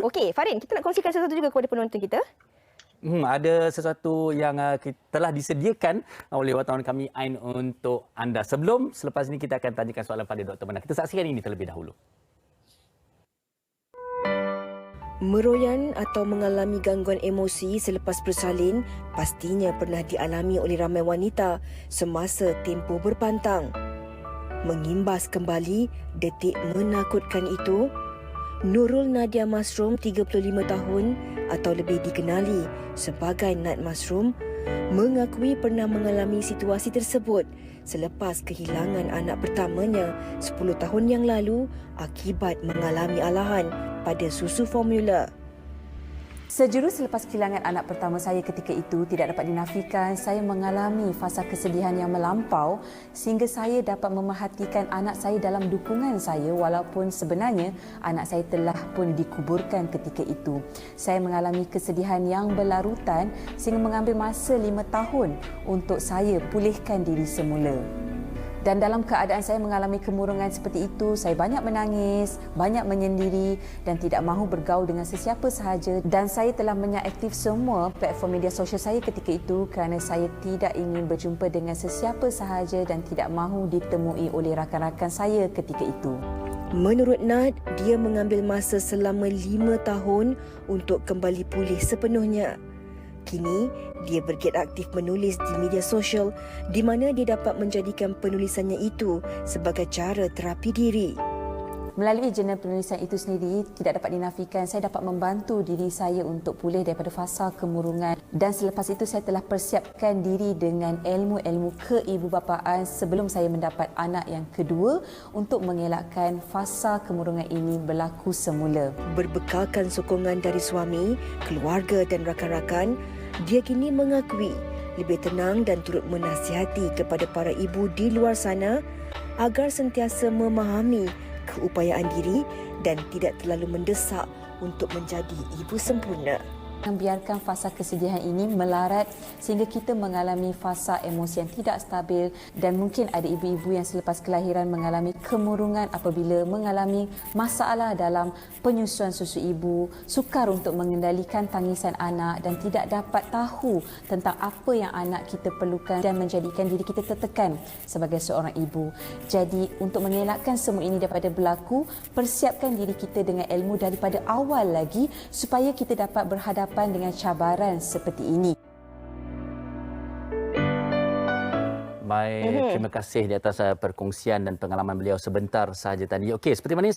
Okey, Farin, kita nak kongsikan sesuatu juga kepada penonton kita. Ada sesuatu yang telah disediakan oleh wartawan kami Ain untuk anda. Selepas ini kita akan tanyakan soalan pada Dr. Mena. Kita saksikan ini terlebih dahulu. Meroyan atau mengalami gangguan emosi selepas bersalin pastinya pernah dialami oleh ramai wanita semasa tempoh berpantang. Mengimbas kembali detik menakutkan itu, Nurul Nadia Masrum, 35 tahun atau lebih dikenali sebagai Nat Masrum, mengakui pernah mengalami situasi tersebut selepas kehilangan anak pertamanya 10 tahun yang lalu akibat mengalami alahan pada susu formula. Sejurus selepas kehilangan anak pertama saya ketika itu, tidak dapat dinafikan saya mengalami fasa kesedihan yang melampau sehingga saya dapat memerhatikan anak saya dalam dukungan saya walaupun sebenarnya anak saya telah pun dikuburkan ketika itu. Saya mengalami kesedihan yang berlarutan sehingga mengambil masa 5 tahun untuk saya pulihkan diri semula. Dan dalam keadaan saya mengalami kemurungan seperti itu, saya banyak menangis, banyak menyendiri dan tidak mahu bergaul dengan sesiapa sahaja. Dan saya telah menyaaktif semua platform media sosial saya ketika itu kerana saya tidak ingin berjumpa dengan sesiapa sahaja dan tidak mahu ditemui oleh rakan-rakan saya ketika itu. Menurut Nat, dia mengambil masa selama 5 tahun untuk kembali pulih sepenuhnya. Kini, dia bergiat aktif menulis di media sosial di mana dia dapat menjadikan penulisannya itu sebagai cara terapi diri. Melalui jurnal penulisan itu sendiri, tidak dapat dinafikan saya dapat membantu diri saya untuk pulih daripada fasa kemurungan. Dan selepas itu saya telah persiapkan diri dengan ilmu-ilmu keibubapaan sebelum saya mendapat anak yang kedua untuk mengelakkan fasa kemurungan ini berlaku semula. Berbekalkan sokongan dari suami, keluarga dan rakan-rakan, dia kini mengakui lebih tenang dan turut menasihati kepada para ibu di luar sana agar sentiasa memahami keupayaan diri dan tidak terlalu mendesak untuk menjadi ibu sempurna. Membiarkan fasa kesedihan ini melarat sehingga kita mengalami fasa emosi yang tidak stabil dan mungkin ada ibu-ibu yang selepas kelahiran mengalami kemurungan apabila mengalami masalah dalam penyusuan susu ibu, sukar untuk mengendalikan tangisan anak dan tidak dapat tahu tentang apa yang anak kita perlukan dan menjadikan diri kita tertekan sebagai seorang ibu. Jadi untuk mengelakkan semua ini daripada berlaku, persiapkan diri kita dengan ilmu daripada awal lagi supaya kita dapat berhadapan dengan cabaran seperti ini. Baik, terima kasih di atas perkongsian dan pengalaman beliau sebentar sahaja tadi. Okey, seperti mana